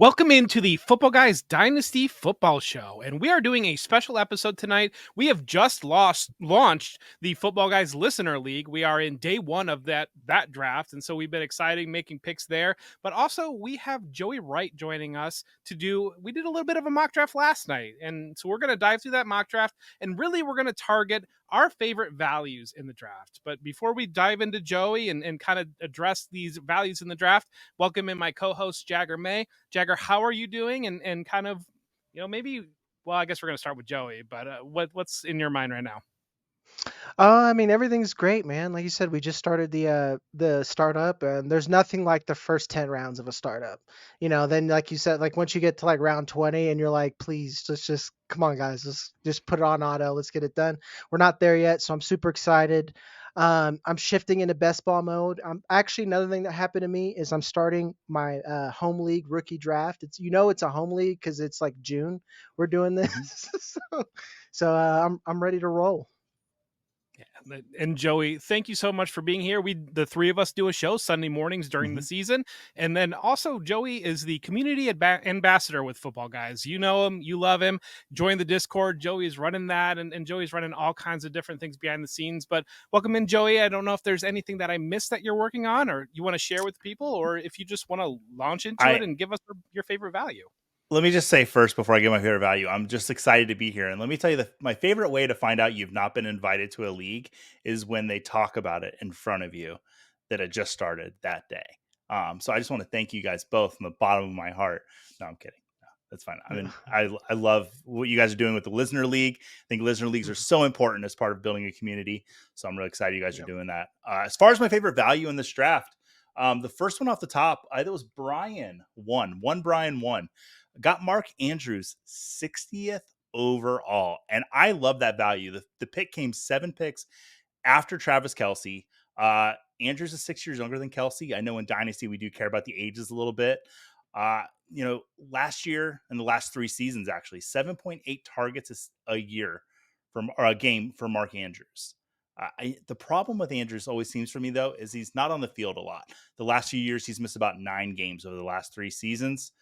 Welcome into the Football Guys Dynasty Football Show, and we are doing a special episode tonight. We have just launched the Football Guys Listener League. We are in day one of that draft, and so we've been excited making picks there. But also, we have Joey Wright joining us to do. We did a little bit of a mock draft last night, and so we're going to dive through that mock draft, and really we're going to target our favorite values in the draft. But before we dive into Joey and kind of address these values in the draft, welcome in my co-host Jagger May. Jagger, how are you doing? And kind of, maybe, well, I guess we're going to start with Joey, but what's in your mind right now? Everything's great, man. Like you said, we just started the startup, and there's nothing like the first 10 rounds of a startup. Then like you said, like once you get to like round 20 and you're like, please, let's just come on, guys, let's just put it on auto, let's get it done. We're not there yet, so I'm super excited. I'm shifting into best ball mode. Actually, another thing that happened to me is I'm starting my home league rookie draft. It's a home league because it's like June. We're doing this, so I'm ready to roll. Yeah, and Joey, thank you so much for being here. The three of us do a show Sunday mornings during the season, and then also Joey is the community ambassador with Football Guys. You know him, you love him. Join the Discord. Joey is running that, and Joey's running all kinds of different things behind the scenes. But welcome in, Joey. I don't know if there's anything that I missed that you're working on, or you want to share with people, or if you just want to launch into it I and give us your favorite value. Let me just say first before I get my favorite value, I'm just excited to be here. And let me tell you my favorite way to find out you've not been invited to a league is when they talk about it in front of you that it just started that day. So I just want to thank you guys both from the bottom of my heart. No, I'm kidding. No, that's fine. I mean, I love what you guys are doing with the listener league. I think listener leagues are so important as part of building a community. So I'm really excited you guys are doing that. As far as my favorite value in this draft, the first one off the top, I think it was Brian one. Got Mark Andrews 60th overall. And I love that value. The pick came 7 picks after Travis Kelce. Andrews is 6 years younger than Kelce. I know in Dynasty we do care about the ages a little bit. Last year and the last 3 seasons, actually, 7.8 targets a year or a game for Mark Andrews. The problem with Andrews always seems for me, though, is he's not on the field a lot. The last few years, he's missed about 9 games over the last 3 seasons.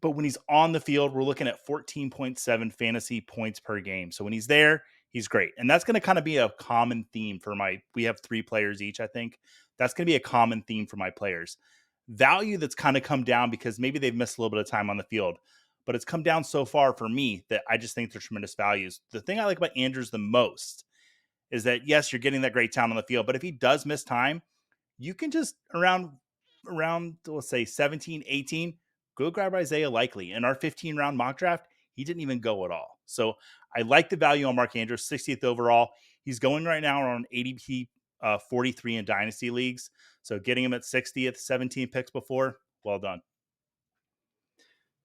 But when he's on the field, we're looking at 14.7 fantasy points per game. So when he's there, he's great. And that's going to kind of be a common theme for we have 3 players each, I think. That's going to be a common theme for my players. Value that's kind of come down because maybe they've missed a little bit of time on the field, but it's come down so far for me that I just think they're tremendous values. The thing I like about Andrews the most is that, yes, you're getting that great talent on the field, but if he does miss time, you can just around, let's say 17, 18, go grab Isaiah Likely. In our 15-round mock draft, he didn't even go at all. So I like the value on Mark Andrews, 60th overall. He's going right now around ADP 43 in Dynasty leagues. So getting him at 60th, 17 picks before, well done.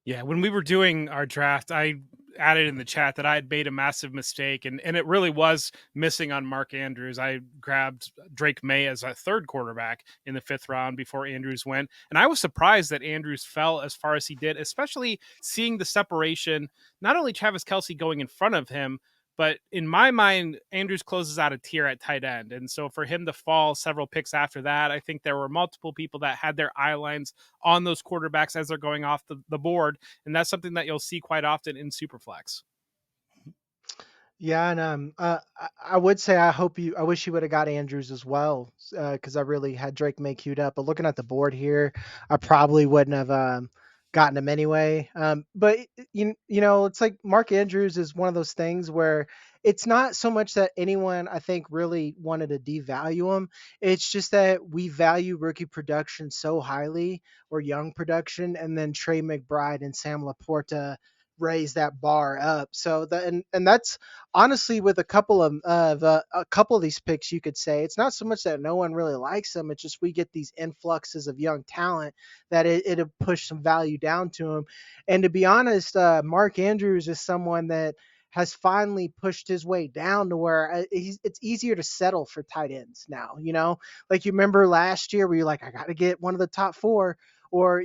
Yeah, when we were doing our draft, I added in the chat that I had made a massive mistake, and it really was missing on Mark Andrews. I grabbed Drake May as a third quarterback in the 5th round before Andrews went, and I was surprised that Andrews fell as far as he did, especially seeing the separation, not only Travis Kelce going in front of him, but in my mind, Andrews closes out a tier at tight end. And so for him to fall several picks after that, I think there were multiple people that had their eye lines on those quarterbacks as they're going off the board. And that's something that you'll see quite often in Superflex. Yeah, and I would say I wish you would have got Andrews as well, because I really had Drake May queued up. But looking at the board here, I probably wouldn't have gotten him anyway. But it's like Mark Andrews is one of those things where it's not so much that anyone I think really wanted to devalue him. It's just that we value rookie production so highly, or young production, and then Trey McBride and Sam Laporta raise that bar up. So and that's honestly with a couple of these picks, you could say it's not so much that no one really likes them. It's just we get these influxes of young talent that it'll push some value down to him. And to be honest, Mark Andrews is someone that has finally pushed his way down to where it's easier to settle for tight ends now. Like you remember last year where you're like, I got to get one of the top 4, or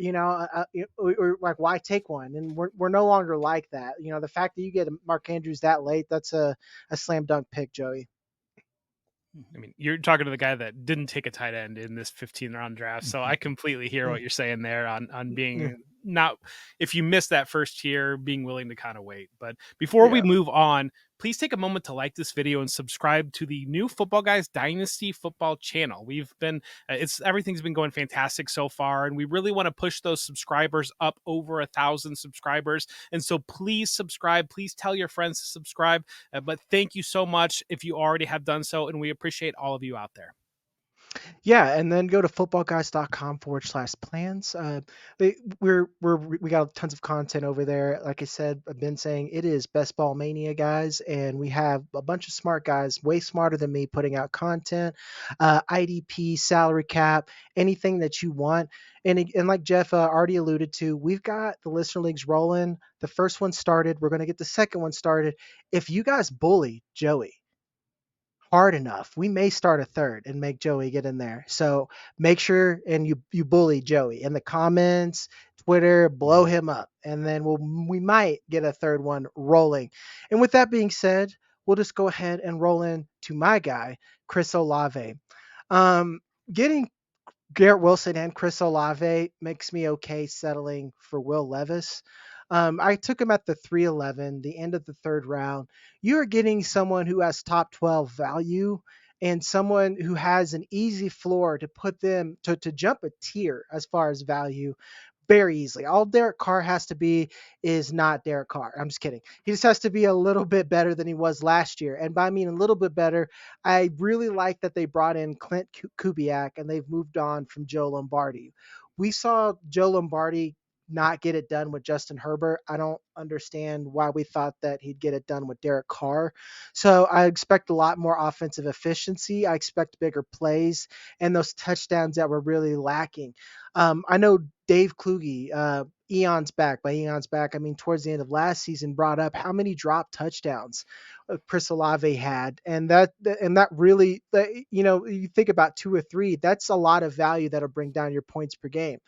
or like why take one? And we're no longer like that. The fact that you get Mark Andrews that late, that's a slam dunk pick, Joey. I mean, you're talking to the guy that didn't take a tight end in this 15-round draft, so I completely hear what you're saying there on being not, if you miss that first tier, being willing to kind of wait. But before we move on, please take a moment to like this video and subscribe to the new Football Guys Dynasty Football channel. We've been, everything's been going fantastic so far, and we really want to push those subscribers up over 1,000 subscribers. And so please subscribe. Please tell your friends to subscribe. But thank you so much if you already have done so, and we appreciate all of you out there. Yeah, and then go to footballguys.com/plans. We got tons of content over there. Like I said, I've been saying it is best ball mania, guys, and we have a bunch of smart guys, way smarter than me, putting out content, IDP, salary cap, anything that you want. And like Jeff already alluded to, we've got the listener leagues rolling. The first one started. We're going to get the second one started. If you guys bully Joey hard enough, we may start a third and make Joey get in there. So make sure and you bully Joey in the comments, Twitter, blow him up, and then we might get a third one rolling. And with that being said, we'll just go ahead and roll in to my guy, Chris Olave. Getting Garrett Wilson and Chris Olave makes me okay settling for Will Levis. I took him at the 311, the end of the third round. You're getting someone who has top 12 value and someone who has an easy floor to put them to jump a tier as far as value very easily. All Derek Carr has to be is not Derek Carr. I'm just kidding. He just has to be a little bit better than he was last year. And by I mean a little bit better, I really like that they brought in Clint Kubiak and they've moved on from Joe Lombardi. We saw Joe Lombardi not get it done with Justin Herbert. I don't understand why we thought that he'd get it done with Derek Carr. So I expect a lot more offensive efficiency. I expect bigger plays and those touchdowns that were really lacking. I know Dave Kluge, Eon's back. By Eon's back, I mean towards the end of last season, brought up how many drop touchdowns Chris Olave had, and that really, you think about 2 or 3, that's a lot of value that'll bring down your points per game.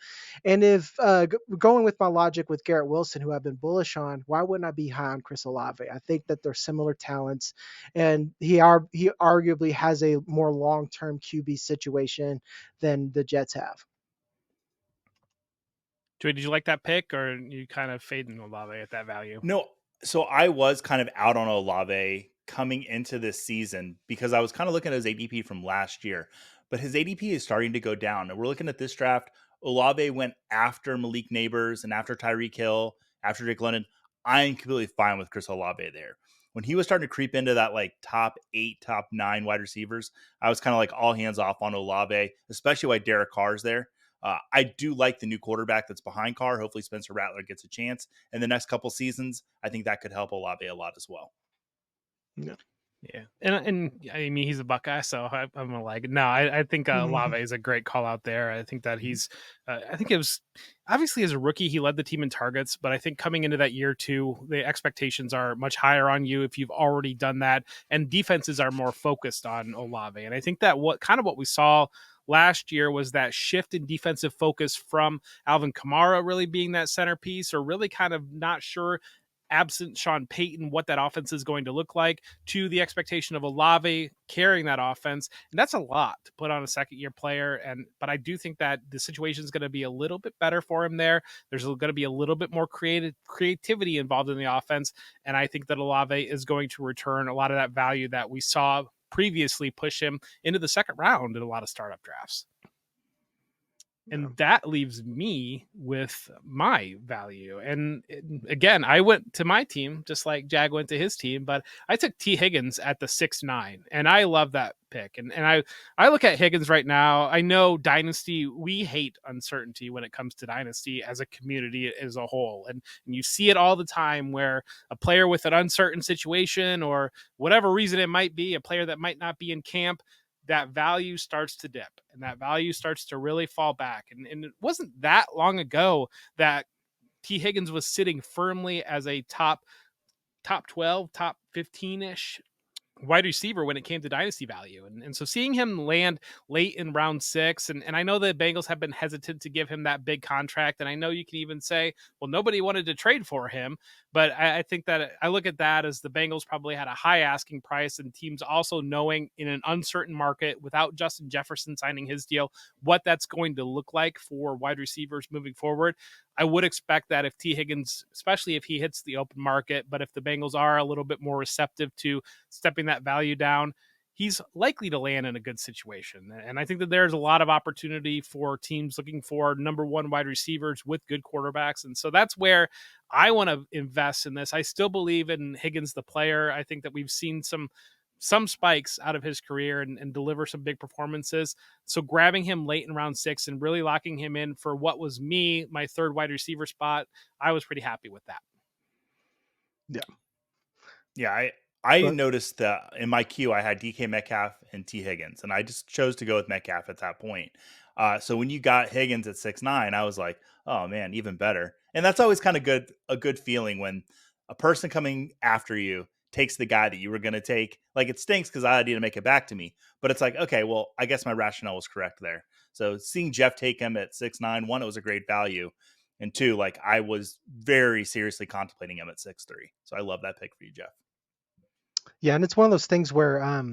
And if going with my logic with Garrett Wilson, who I've been bullish on, why wouldn't I be high on Chris Olave? I think that they're similar talents, and he arguably has a more long-term QB situation than the Jets have. Joey, did you like that pick, or you kind of fading Olave at that value? No, so I was kind of out on Olave coming into this season because I was kind of looking at his ADP from last year, but his ADP is starting to go down. And we're looking at this draft. Olave went after Malik Neighbors and after Tyreek Hill, after Drake London. I am completely fine with Chris Olave there. When he was starting to creep into that like top 8, top 9 wide receivers, I was kind of like all hands off on Olave, especially why Derek Carr's there. I do like the new quarterback that's behind Carr. Hopefully Spencer Rattler gets a chance in the next couple seasons. I think that could help Olave a lot as well. Yeah. Yeah, and I mean he's a Buckeye, so I'm gonna like it. No, I think Olave is a great call out there. I think that he's, I think it was obviously as a rookie he led the team in targets, but I think coming into that year too, the expectations are much higher on you if you've already done that, and defenses are more focused on Olave. And I think that what we saw last year was that shift in defensive focus from Alvin Kamara really being that centerpiece, or really kind of not sure, absent Sean Payton, what that offense is going to look like, to the expectation of Olave carrying that offense. And that's a lot to put on a second-year player. But I do think that the situation is going to be a little bit better for him there. There's going to be a little bit more creativity involved in the offense. And I think that Olave is going to return a lot of that value that we saw previously push him into the second round in a lot of startup drafts. And that leaves me with my value. And again, I went to my team, just like Jag went to his team, but I took T. Higgins at the 6'9", and I love that pick. And I look at Higgins right now. I know Dynasty, we hate uncertainty when it comes to Dynasty as a community as a whole. And you see it all the time where a player with an uncertain situation, or whatever reason it might be, a player that might not be in camp, that value starts to dip and that value starts to really fall back. And it wasn't that long ago that T. Higgins was sitting firmly as a top 12, top 15-ish wide receiver when it came to dynasty value. And so seeing him land late in round 6, and I know the Bengals have been hesitant to give him that big contract. And I know you can even say, well, nobody wanted to trade for him. But I think that I look at that as the Bengals probably had a high asking price, and teams also knowing in an uncertain market without Justin Jefferson signing his deal, what that's going to look like for wide receivers moving forward. I would expect that if T. Higgins, especially if he hits the open market, but if the Bengals are a little bit more receptive to stepping that value down, he's likely to land in a good situation. And I think that there's a lot of opportunity for teams looking for number one wide receivers with good quarterbacks. And so that's where I want to invest in this. I still believe in Higgins, the player. I think that we've seen some spikes out of his career and deliver some big performances. So grabbing him late in round 6 and really locking him in for what was my third wide receiver spot, I was pretty happy with that. Yeah, I But noticed that in my queue I had DK Metcalf and T Higgins, and I just chose to go with Metcalf at that point. So when you got Higgins at 6'9", I was like, oh man, even better. And that's always kind of a good feeling when a person coming after you takes the guy that you were going to take. Like, it stinks because I need to make it back to me, but it's like, okay, well, I guess my rationale was correct there. So seeing Jeff take him at 6'9", one, it was a great value. And two, like, I was very seriously contemplating him at 6'3". So I love that pick for you, Jeff. yeah, and it's one of those things where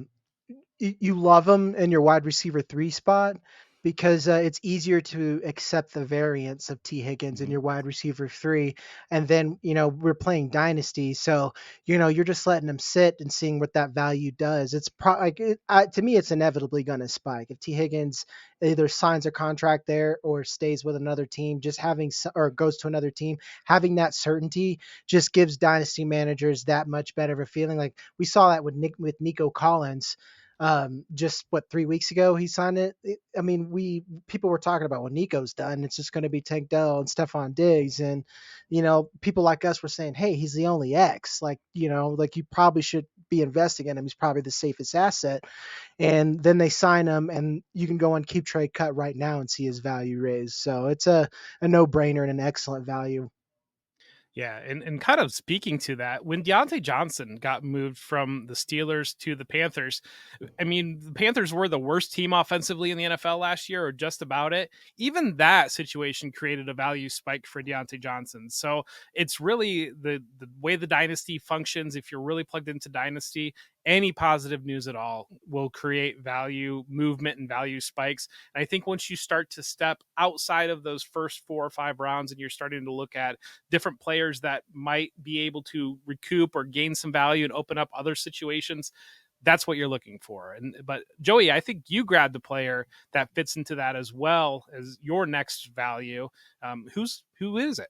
you love him in your wide receiver 3 spot because it's easier to accept the variance of T. Higgins in Mhm. your wide receiver 3. And then, we're playing Dynasty. So, you're just letting him sit and seeing what that value does. It's to me, it's inevitably going to spike. If T. Higgins either signs a contract there or stays with another team, just or goes to another team, having that certainty just gives Dynasty managers that much better of a feeling. Like we saw that with Nico Collins. Just 3 weeks ago he signed it. I mean, people were talking about, well, Nico's done, it's just going to be Tank Dell and Stephon Diggs, and people like us were saying, hey, he's the only X, like you probably should be investing in him, he's probably the safest asset. And then they sign him, and you can go on Keep Trade Cut right now and see his value raised. So it's a no-brainer and an excellent value. Yeah, and kind of speaking to that, when Deontay Johnson got moved from the Steelers to the Panthers, I mean, the Panthers were the worst team offensively in the NFL last year, or just about it. Even that situation created a value spike for Deontay Johnson. So it's really the way the dynasty functions. If you're really plugged into dynasty, any positive news at all will create value movement and value spikes. And I think once you start to step outside of those first 4 or 5 rounds and you're starting to look at different players that might be able to recoup or gain some value and open up other situations, that's what you're looking for. But Joey, I think you grabbed the player that fits into that as well as your next value. Who is it?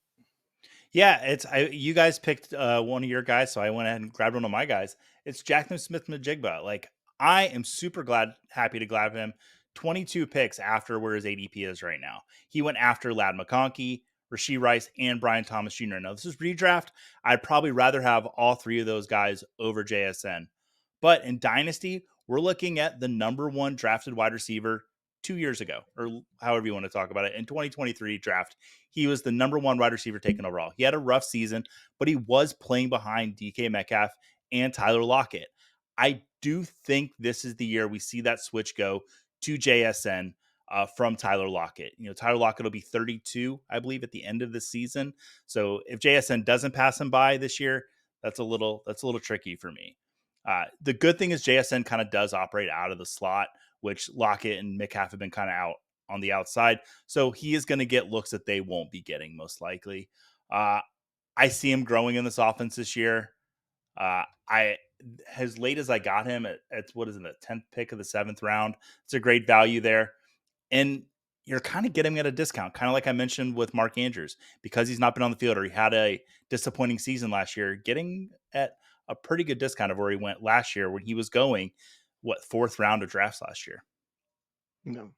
Yeah, you guys picked one of your guys, so I went ahead and grabbed one of my guys. It's Jaxon Smith-Njigba. Like, I am super happy to grab him. 22 picks after where his ADP is right now. He went after Ladd McConkey, Rashee Rice, and Brian Thomas Jr. Now, this is redraft. I'd probably rather have all 3 of those guys over JSN. But in Dynasty, we're looking at the number 1 drafted wide receiver 2 years ago, or however you want to talk about it. In 2023 draft, he was the number 1 wide receiver taken overall. He had a rough season, but he was playing behind DK Metcalf and Tyler Lockett. I do think this is the year we see that switch go to JSN from Tyler Lockett. Tyler Lockett will be 32, I believe, at the end of the season. So if JSN doesn't pass him by this year, that's a little tricky for me. The good thing is JSN kind of does operate out of the slot, which Lockett and Metcalf have been kind of out on the outside. So he is going to get looks that they won't be getting, most likely. I see him growing in this offense this year. As late as I got him at what is it, the 10th pick of the 7th round, it's a great value there. And you're kind of getting him at a discount, kind of like I mentioned with Mark Andrews, because he's not been on the field or he had a disappointing season last year, getting at a pretty good discount of where he went last year when he was going, 4th round of drafts last year. No.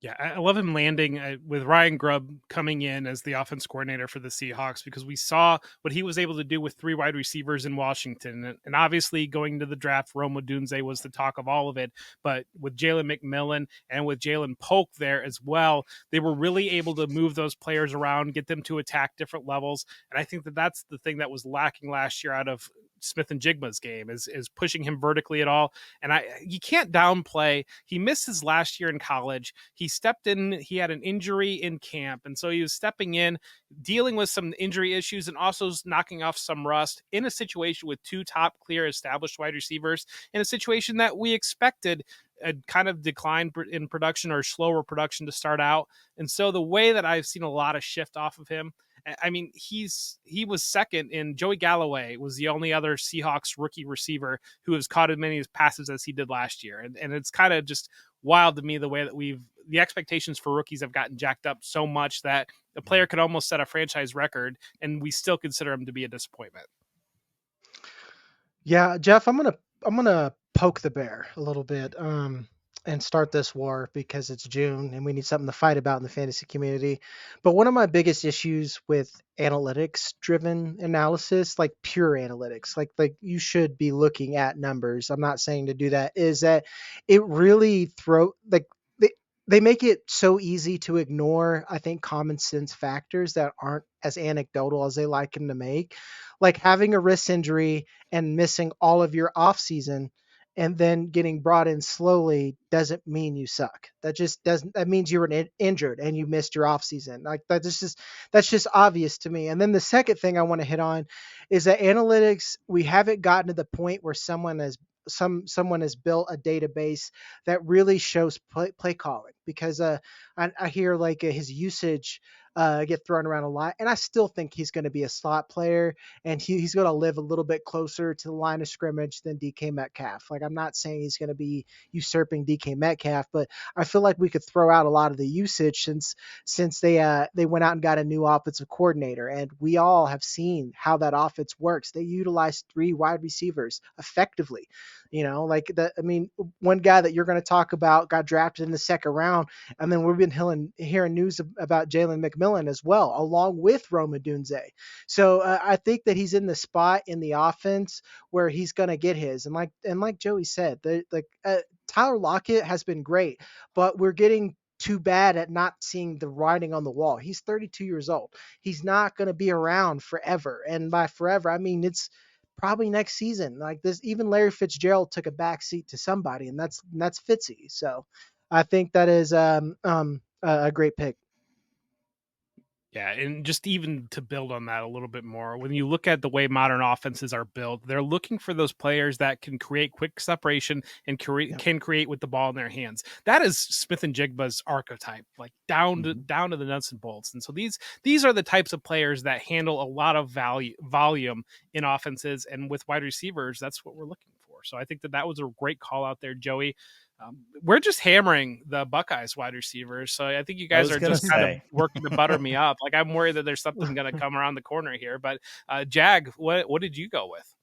Yeah, I love him landing with Ryan Grubb coming in as the offense coordinator for the Seahawks, because we saw what he was able to do with 3 wide receivers in Washington. And obviously going to the draft, Rome Odunze was the talk of all of it. But with Jalen McMillan and with Jalen Polk there as well, they were really able to move those players around, get them to attack different levels. And I think that that's the thing that was lacking last year out of Smith-Njigba's game, is pushing him vertically at all. And you can't downplay. He missed his last year in college. He stepped in. He had an injury in camp, and so he was stepping in, dealing with some injury issues, and also knocking off some rust in a situation with two top clear established wide receivers in a situation that we expected a kind of decline in production or slower production to start out. And so the way that I've seen a lot of shift off of him, I mean, he was second, and Joey Galloway was the only other Seahawks rookie receiver who has caught as many passes as he did last year. And it's kind of just wild to me the way that the expectations for rookies have gotten jacked up so much that a player could almost set a franchise record, and we still consider him to be a disappointment. Yeah, Jeff, I'm gonna poke the bear a little bit and start this war because it's June and we need something to fight about in the fantasy community. But one of my biggest issues with analytics driven analysis, like pure analytics, like you should be looking at numbers. I'm not saying to do that, is that it really they make it so easy to ignore, I think, common sense factors that aren't as anecdotal as they like them to make. Like having a wrist injury and missing all of your off season and then getting brought in slowly doesn't mean you suck. That just doesn't, that means you were injured and you missed your off season. Like that's just obvious to me. And then the second thing I want to hit on is that analytics, we haven't gotten to the point where someone has built a database that really shows play calling, because I hear like his usage get thrown around a lot, and I still think he's going to be a slot player, and he's going to live a little bit closer to the line of scrimmage than DK Metcalf. Like, I'm not saying he's going to be usurping DK Metcalf, but I feel like we could throw out a lot of the usage since they went out and got a new offensive coordinator, and we all have seen how that offense works. They utilize 3 wide receivers effectively. One guy that you're going to talk about got drafted in the second round, and then we've been hearing news about Jalen McMillan as well, along with Roma Dunze. So I think that he's in the spot in the offense where he's going to get his. And like Joey said, Tyler Lockett has been great, but we're getting too bad at not seeing the writing on the wall. He's 32 years old. He's not going to be around forever. And by forever, I mean, it's probably next season. Like this, even Larry Fitzgerald took a back seat to somebody, and that's Fitzy. So I think that is a great pick. Yeah, and just even to build on that a little bit more, when you look at the way modern offenses are built, they're looking for those players that can create quick separation and can create with the ball in their hands. That is Smith-Njigba's archetype, like down to the nuts and bolts. And so these are the types of players that handle a lot of volume in offenses, and with wide receivers, that's what we're looking for. So I think that was a great call out there, Joey. We're just hammering the Buckeyes wide receivers, so I think you guys are just kind of working to butter me up. Like, I'm worried that there's something going to come around the corner here. But Jag, what did you go with?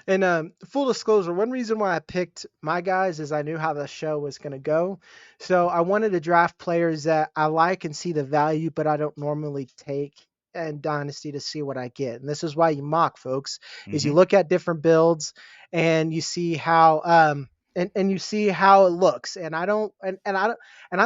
And full disclosure, one reason why I picked my guys is I knew how the show was going to go. So I wanted to draft players that I like and see the value, but I don't normally take in Dynasty to see what I get. And this is why you mock, folks, is you look at different builds and you see how and you see how it looks. And I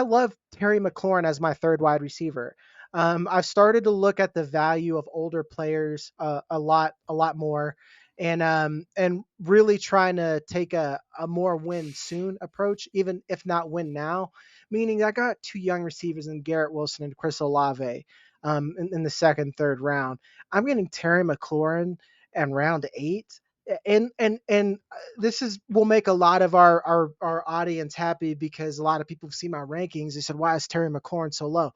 love Terry McLaurin as my third wide receiver. I've started to look at the value of older players a lot more, and really trying to take a more win soon approach, even if not win now. Meaning I got 2 young receivers in Garrett Wilson and Chris Olave in the second, third round. I'm getting Terry McLaurin in round 8. And this will make a lot of our audience happy, because a lot of people have seen my rankings. They said, why is Terry McLaurin so low?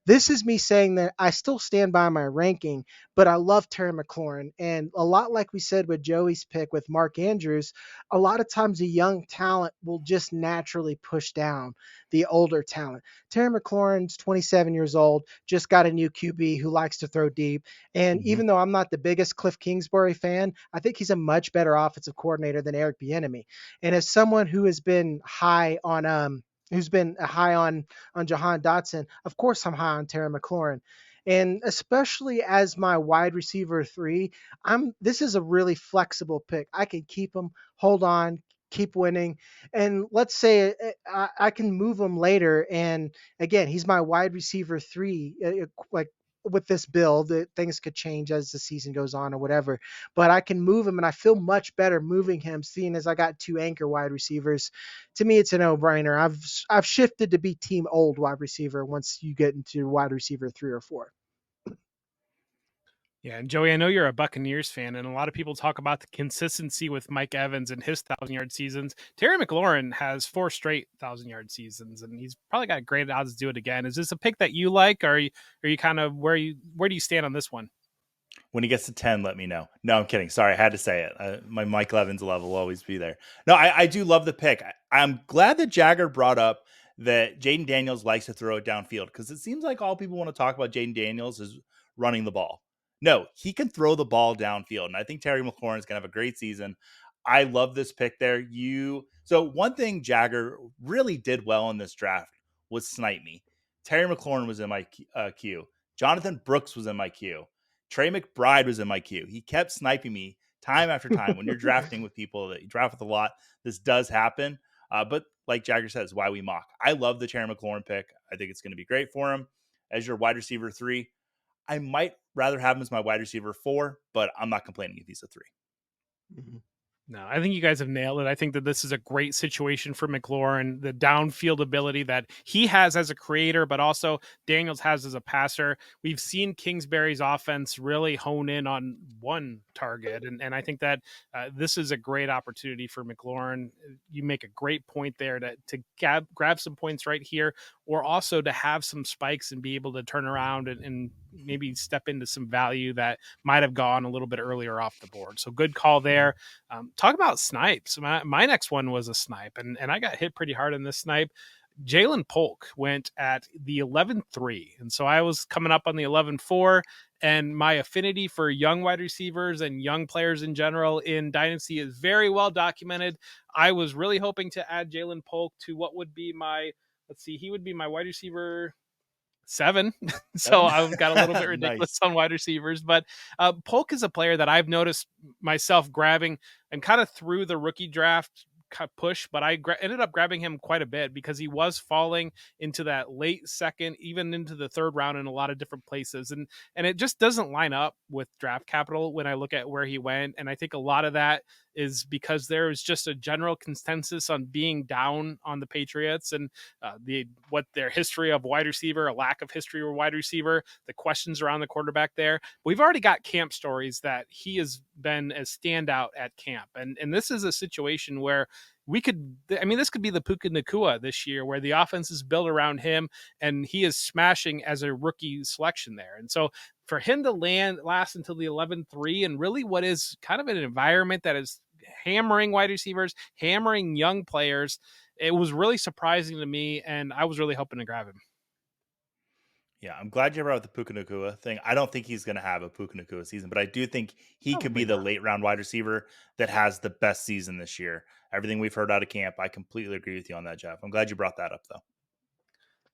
This is me saying that I still stand by my ranking, but I love Terry McLaurin. And a lot like we said with Joey's pick with Mark Andrews, a lot of times a young talent will just naturally push down the older talent. Terry McLaurin's 27 years old, just got a new QB who likes to throw deep. And even though I'm not the biggest Cliff Kingsbury fan, I think he's a much better offensive coordinator than Eric Bieniemy. And as someone who has been high on Jahan Dotson, of course I'm high on Terry McLaurin. And especially as my wide receiver 3, this is a really flexible pick. I can keep him, hold on, keep winning. And let's say I can move him later. And again, he's my wide receiver 3, like with this build, things could change as the season goes on or whatever. But I can move him, and I feel much better moving him, seeing as I got 2 anchor wide receivers. To me, it's a no-brainer. I've shifted to be team old wide receiver once you get into wide receiver 3 or 4. Yeah, and Joey, I know you're a Buccaneers fan, and a lot of people talk about the consistency with Mike Evans and his 1,000-yard seasons. Terry McLaurin has 4 straight 1,000-yard seasons, and he's probably got great odds to do it again. Is this a pick that you like, or are you kind of where do you stand on this one? When he gets to 10, let me know. No, I'm kidding. Sorry, I had to say it. My Mike Evans love will always be there. No, I do love the pick. I'm glad that Jagger brought up that Jaden Daniels likes to throw it downfield, because it seems like all people want to talk about Jaden Daniels is running the ball. No, he can throw the ball downfield, and I think Terry McLaurin is going to have a great season. I love this pick there. So one thing Jagger really did well in this draft was snipe me. Terry McLaurin was in my queue. Jonathan Brooks was in my queue. Trey McBride was in my queue. He kept sniping me time after time. When you're drafting with people that you draft with a lot, this does happen. But like Jagger says, why we mock. I love the Terry McLaurin pick. I think it's going to be great for him as your wide receiver 3. I might rather have him as my wide receiver 4, but I'm not complaining if he's a 3. Mm-hmm. No, I think you guys have nailed it. I think that this is a great situation for McLaurin, the downfield ability that he has as a creator, but also Daniels has as a passer. We've seen Kingsbury's offense really hone in on one target, and I think that this is a great opportunity for McLaurin. You make a great point there to grab some points right here, or also to have some spikes and be able to turn around and maybe step into some value that might have gone a little bit earlier off the board. So good call there. Talk about snipes. My next one was a snipe, and I got hit pretty hard in this snipe. Jalen Polk went at the 11-3. And so I was coming up on the 11-4, and my affinity for young wide receivers and young players in general in Dynasty is very well documented. I was really hoping to add Jalen Polk to what would be he would be my wide receiver 7. So I've got a little bit ridiculous Nice. on wide receivers, but Polk is a player that I've noticed myself grabbing and kind of through the rookie draft push, but I ended up grabbing him quite a bit because he was falling into that late second, even into the 3rd round in a lot of different places. And it just doesn't line up with draft capital when I look at where he went. And I think a lot of that is because there is just a general consensus on being down on the Patriots and what their history of wide receiver, a lack of history of wide receiver, the questions around the quarterback there. We've already got camp stories that he has been a standout at camp. And this is a situation where this could be the Puka Nacua this year, where the offense is built around him and he is smashing as a rookie selection there. And so for him to last until the 11-3 and really what is kind of an environment that is hammering wide receivers, hammering young players, it was really surprising to me, and I was really hoping to grab him. Yeah, I'm glad you brought up the Puka Nacua thing. I don't think he's going to have a Puka Nacua season, but I do think he could be the late round wide receiver that has the best season this year. Everything we've heard out of camp, I completely agree with you on that, Jeff. I'm glad you brought that up, though.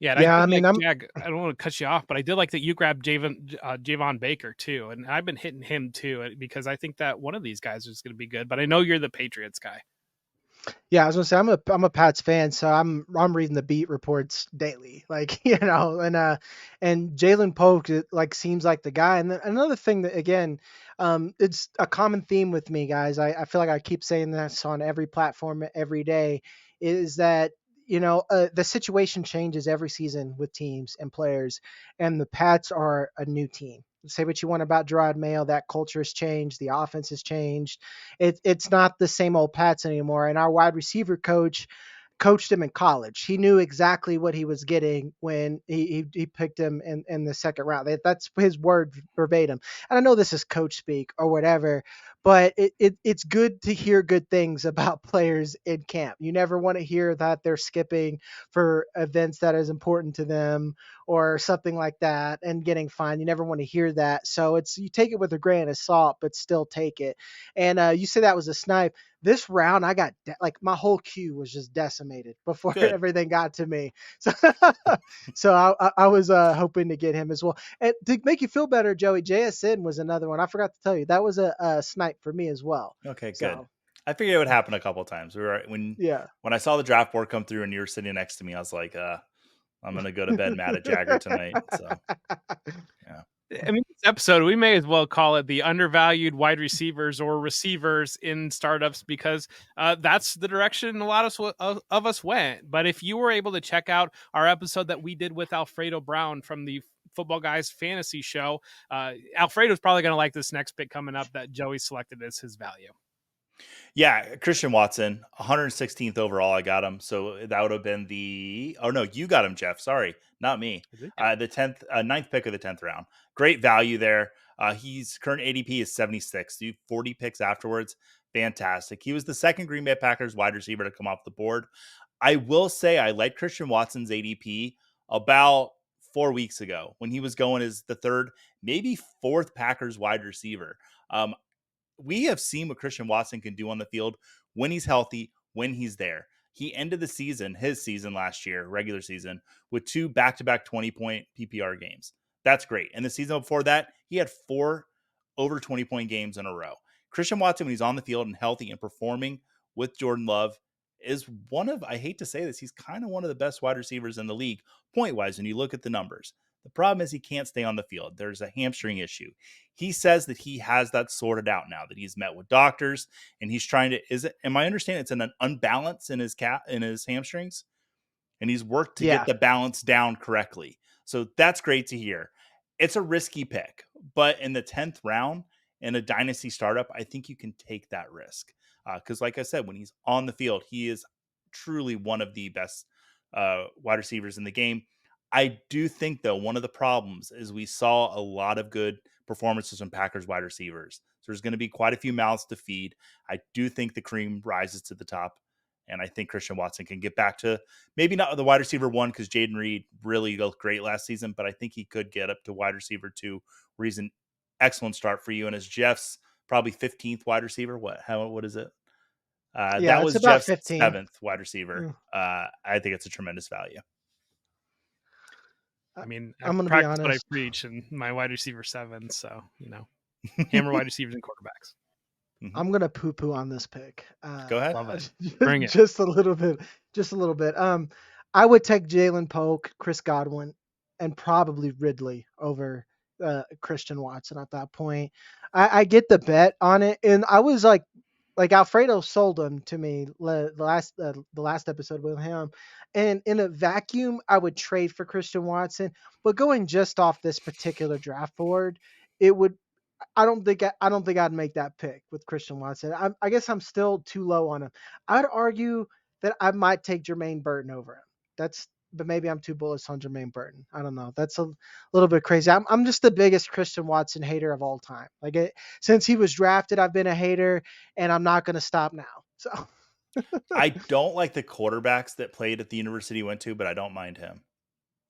Yeah, I don't want to cut you off, but I did like that you grabbed Javon Baker too, and I've been hitting him too because I think that one of these guys is going to be good. But I know you're the Patriots guy. Yeah, I was gonna say I'm a Pats fan, so I'm reading the beat reports daily, like and Jalen Polk like seems like the guy. And then another thing that again, it's a common theme with me, guys. I feel like I keep saying this on every platform every day, is that the situation changes every season with teams and players, and the Pats are a new team. Say what you want about Gerard Mayo, that culture has changed, the offense has changed. It's not the same old Pats anymore. And our wide receiver coach coached him in college. He knew exactly what he was getting when he picked him in the 2nd round. That's his word verbatim. And I know this is coach speak or whatever, but it's good to hear good things about players in camp. You never want to hear that they're skipping for events that is important to them or something like that and getting fined. You never want to hear that. So you take it with a grain of salt, but still take it. And you say that was a snipe. This round, I got like my whole queue was just decimated before everything got to me. So I was hoping to get him as well. And to make you feel better, Joey, JSN was another one. I forgot to tell you that was a snipe for me as well. Okay, good. I figured it would happen a couple of times. When I saw the draft board come through and you were sitting next to me, I was like, I'm gonna go to bed mad at Jagger tonight. So yeah. I mean, this episode, we may as well call it the undervalued wide receivers or receivers in startups, because that's the direction a lot of us went. But if you were able to check out our episode that we did with Alfredo Brown from the Football Guys Fantasy Show, Alfredo's probably going to like this next pick coming up that Joey selected as his value. Yeah, Christian Watson, 116th overall. I got him. So that would have been oh no, you got him, Jeff. Sorry, not me. The 10th, ninth pick of the 10th round. Great value there. He's current ADP is 76. 40 picks afterwards. Fantastic. He was the second Green Bay Packers wide receiver to come off the board. I will say I like Christian Watson's ADP about 4 weeks ago when he was going as the third, maybe fourth Packers wide receiver. We have seen what Christian Watson can do on the field when he's healthy, when he's there. He ended his season last year, regular season, with 2 back-to-back 20-point PPR games. That's great. And the season before that, he had 4 over 20-point games in a row. Christian Watson, when he's on the field and healthy and performing with Jordan Love, is I hate to say this, he's kind of one of the best wide receivers in the league, point-wise, when you look at the numbers. The problem is he can't stay on the field. There's a hamstring issue. He says that he has that sorted out now, that he's met with doctors and he's trying to, am I understanding it's an unbalance in his hamstrings? And he's worked to get the balance down correctly. So that's great to hear. It's a risky pick, but in the 10th round in a dynasty startup, I think you can take that risk. Because like I said, when he's on the field, he is truly one of the best wide receivers in the game. I do think, though, one of the problems is we saw a lot of good performances from Packers wide receivers. So there's going to be quite a few mouths to feed. I do think the cream rises to the top. And I think Christian Watson can get back to maybe not the wide receiver 1, because Jaden Reed really looked great last season, but I think he could get up to wide receiver 2, where he's an excellent start for you. And as Jeff's probably 15th wide receiver, what is it? That was Jeff's 15. 7th wide receiver. I think it's a tremendous value. I mean, I'm going to practice what I preach, and my wide receiver 7. So, hammer wide receivers and quarterbacks. I'm going to poo-poo on this pick. Go ahead. Love it. Bring it. Just a little bit. I would take Jalen Polk, Chris Godwin, and probably Ridley over Christian Watson at that point. I get the bet on it, and I was like Alfredo sold him to me the last episode with him, and in a vacuum I would trade for Christian Watson, but going just off this particular draft board, I don't think I'd make that pick with Christian Watson. I guess I'm still too low on him. I'd argue that I might take Jermaine Burton over him. But maybe I'm too bullish on Jermaine Burton. I don't know. That's a little bit crazy. I'm just the biggest Christian Watson hater of all time. Since he was drafted, I've been a hater, and I'm not going to stop now. So I don't like the quarterbacks that played at the university he went to, but I don't mind him.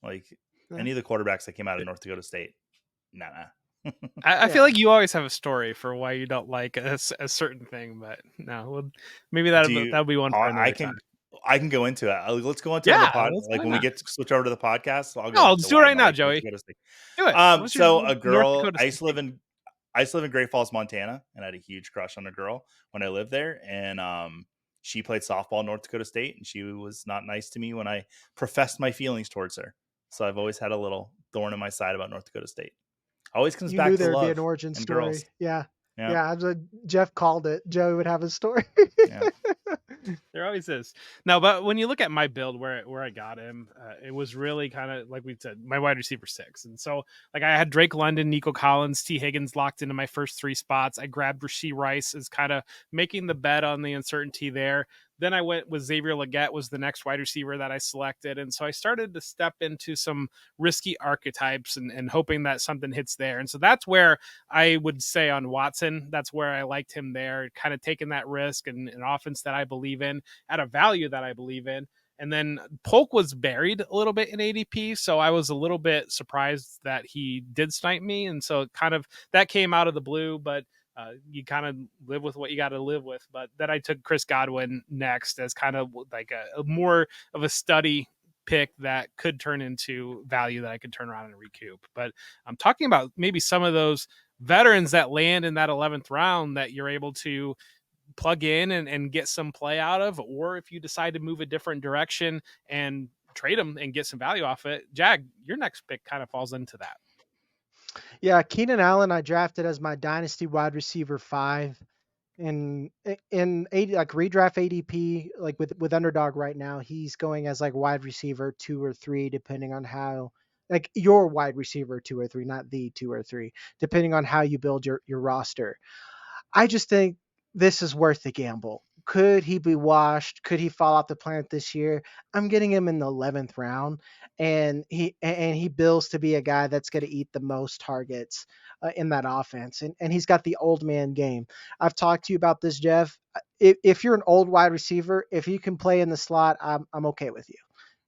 Any of the quarterbacks that came out of North Dakota State. Nah. I feel like you always have a story for why you don't like a certain thing, but no, well, maybe that'll be one for another time. I can go into it. Let's go into the pod. When we get to switch over to the podcast, let's do it right now, Joey. Do it. So a girl, I used to live in Great Falls, Montana, and I had a huge crush on a girl when I lived there. And she played softball at North Dakota State, and she was not nice to me when I professed my feelings towards her. So I've always had a little thorn in my side about North Dakota State. Always comes back to love. You knew there'd be an origin story. Girls. Yeah. Jeff called it. Joey would have a story. Yeah. There always is. No, but when you look at my build where I got him, it was really kind of like we said, my wide receiver 6. And so I had Drake London, Nico Collins, T. Higgins locked into my first 3 spots. I grabbed Rashee Rice as kind of making the bet on the uncertainty there. Then I went with Xavier Legette was the next wide receiver that I selected. And so I started to step into some risky archetypes and hoping that something hits there. And so that's where I would say on Watson, that's where I liked him there, kind of taking that risk and an offense that I believe in at a value that I believe in. And then Polk was buried a little bit in ADP, so I was a little bit surprised that he did snipe me. And so kind of that came out of the blue, but you kind of live with what you got to live with. But then I took Chris Godwin next as kind of like a more of a study pick that could turn into value that I could turn around and recoup. But I'm talking about maybe some of those veterans that land in that 11th round that you're able to plug in and get some play out of, or if you decide to move a different direction and trade them and get some value off it. Jag, your next pick kind of falls into that. Yeah, Keenan Allen I drafted as my dynasty wide receiver 5 in 80, like redraft ADP, like with underdog right now, he's going as like wide receiver 2 or 3 depending on how, like your wide receiver 2 or 3, not the 2 or 3, depending on how you build your roster. I just think this is worth the gamble. Could he be washed? Could he fall off the planet this year? I'm getting him in the 11th round, and he bills to be a guy that's going to eat the most targets in that offense, and he's got the old man game. I've talked to you about this, Jeff. If you're an old wide receiver, if you can play in the slot, I'm okay with you.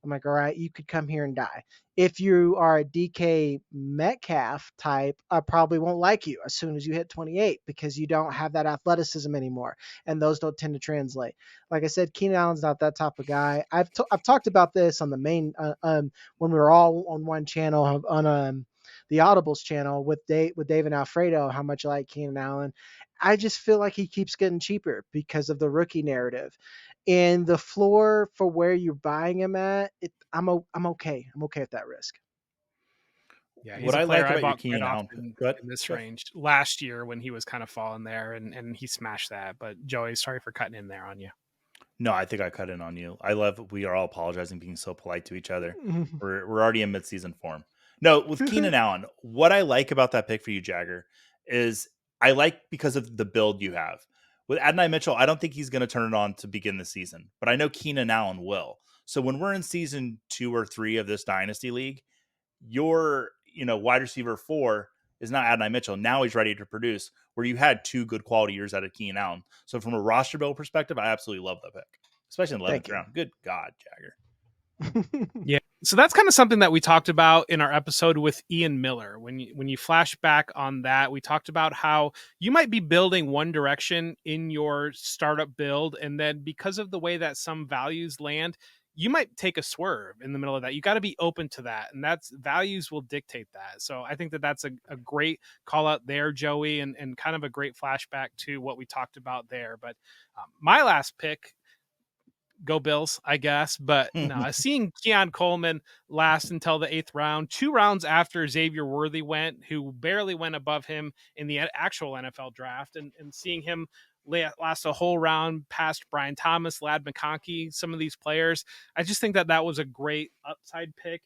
I'm like, all right, you could come here and die. If you are a DK Metcalf type, I probably won't like you as soon as you hit 28 because you don't have that athleticism anymore, and those don't tend to translate. Like I said, Keenan Allen's not that type of guy. I've talked about this on the main when we were all on one channel on the Audibles channel with Dave and Alfredo, how much I like Keenan Allen. I just feel like he keeps getting cheaper because of the rookie narrative. And the floor for where you're buying him at, I'm okay. I'm okay with that risk. Yeah, he's What a I player like I about your bought quite Keenan Allen, often go ahead. in this Go ahead. range last year when he was kind of falling there, and he smashed that. But Joey, sorry for cutting in there on you. No, I think I cut in on you. I love we are all apologizing, being so polite to each other. We're already in midseason form. No, with Keenan Allen, what I like about that pick for you, Jagger, is I like because of the build you have. With Adonai Mitchell, I don't think he's going to turn it on to begin the season, but I know Keenan Allen will. So when we're in season 2 or 3 of this dynasty league, your wide receiver 4 is not Adonai Mitchell. Now he's ready to produce. Where you had 2 good quality years out of Keenan Allen. So from a roster build perspective, I absolutely love the pick, especially in the 11th Thank you. round. Good God, Jagger. Yeah. So that's kind of something that we talked about in our episode with Ian Miller. When you flash back on that, we talked about how you might be building one direction in your startup build, and then because of the way that some values land, you might take a swerve in the middle of that. You got to be open to that, and that's values will dictate that. So I think that that's a great call out there, Joey, and kind of a great flashback to what we talked about there. But my last pick, go Bills, I guess. But no, seeing Keon Coleman last until the 8th round, 2 rounds after Xavier Worthy went, who barely went above him in the actual NFL draft, and seeing him last a whole round past Brian Thomas, Lad McConkey, some of these players, I just think that that was a great upside pick.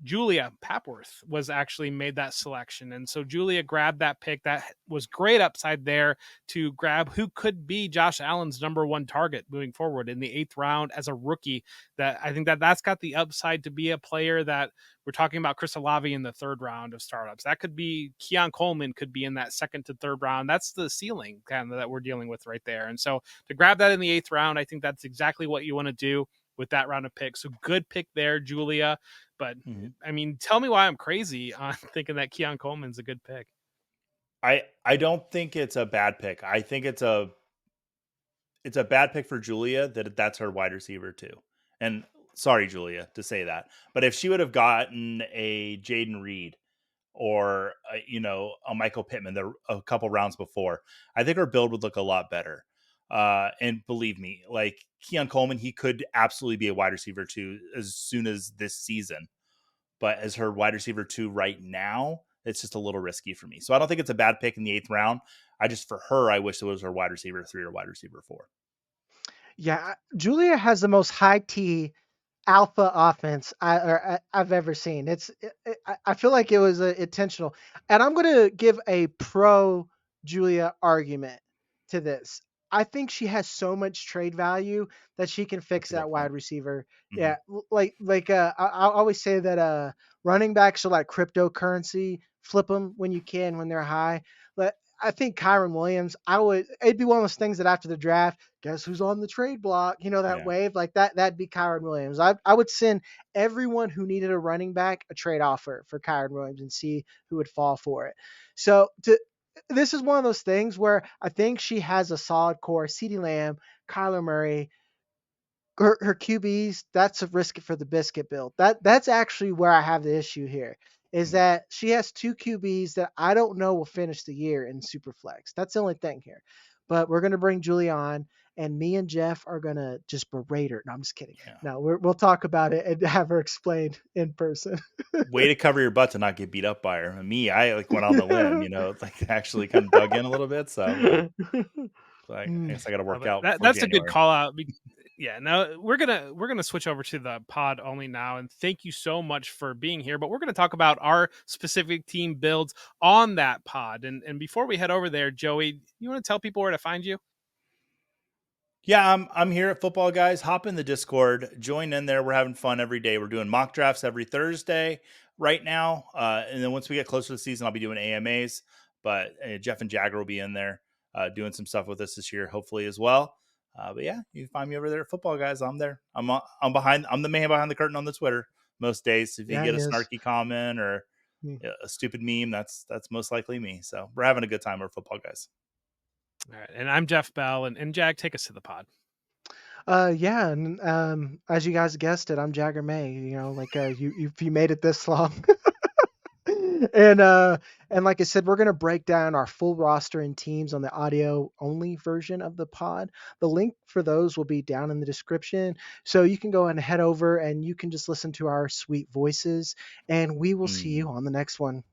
Julia Papworth was actually made that selection. And so Julia grabbed that pick. That was great upside there to grab who could be Josh Allen's number 1 target moving forward in the 8th round as a rookie. That I think that that's got the upside to be a player that we're talking about. Chris Olave in the 3rd round of startups. That could be Keon Coleman could be in that 2nd to 3rd round. That's the ceiling kind of that we're dealing with right there. And so to grab that in the 8th round, I think that's exactly what you want to do with that round of picks. So good pick there, Julia. But I mean, tell me why I'm crazy on thinking that Keon Coleman's a good pick. I don't think it's a bad pick. I think it's a bad pick for Julia that's her wide receiver too. And sorry, Julia, to say that, but if she would have gotten a Jaden Reed or a Michael Pittman a couple rounds before, I think her build would look a lot better. And believe me, like Keon Coleman, he could absolutely be a wide receiver too as soon as this season. But as her wide receiver 2 right now, it's just a little risky for me. So I don't think it's a bad pick in the 8th round. For her, I wish it was her wide receiver 3 or wide receiver 4. Yeah, Julia has the most high T alpha offense I've ever seen. I feel like it was intentional, and I'm gonna give a pro Julia argument to this. I think she has so much trade value that she can fix That's a that great wide point. receiver. Mm-hmm. Yeah, I always say that running backs are like cryptocurrency. Flip them when you can when they're high. But I think Kyron Williams, it'd be one of those things that after the draft, guess who's on the trade block? You know, that Yeah. wave like that. That'd be Kyron Williams. I would send everyone who needed a running back a trade offer for Kyron Williams and see who would fall for it. So this is one of those things where I think she has a solid core. CeeDee Lamb, Kyler Murray, her QBs, that's a risk for the biscuit build. That's actually where I have the issue here. Is that she has 2 QBs that I don't know will finish the year in Superflex. That's the only thing here. But we're gonna bring Julia on. and me and Jeff are gonna just berate her. No, I'm just kidding. Yeah. No, we'll talk about it and have her explain in person. Way to cover your butt to not get beat up by her. Me, I like went on the limb, like actually kind of dug in a little bit. So I guess I got to work out for That's a good January. call out. Yeah, no, we're gonna switch over to the pod only now, and thank you so much for being here. But we're gonna talk about our specific team builds on that pod. And before we head over there, Joey, you want to tell people where to find you? Yeah, I'm here at Football Guys. Hop in the Discord, join in there. We're having fun every day. We're doing mock drafts every Thursday right now, and then once we get closer to the season, I'll be doing AMAs. But Jeff and Jagger will be in there doing some stuff with us this year, hopefully as well. But yeah, you can find me over there at Football Guys. I'm there. I'm behind. I'm the man behind the curtain on the Twitter most days. If you Yeah, get a he is. snarky comment or a stupid meme, that's most likely me. So we're having a good time. We're Football Guys. All right, and I'm Jeff Bell, and Jag, take us to the pod. Yeah, and as you guys guessed it, I'm Jagger May. You made it this long. And like I said, we're gonna break down our full roster and teams on the audio only version of the pod. The link for those will be down in the description, so you can go and head over and you can just listen to our sweet voices. And we will see you on the next one.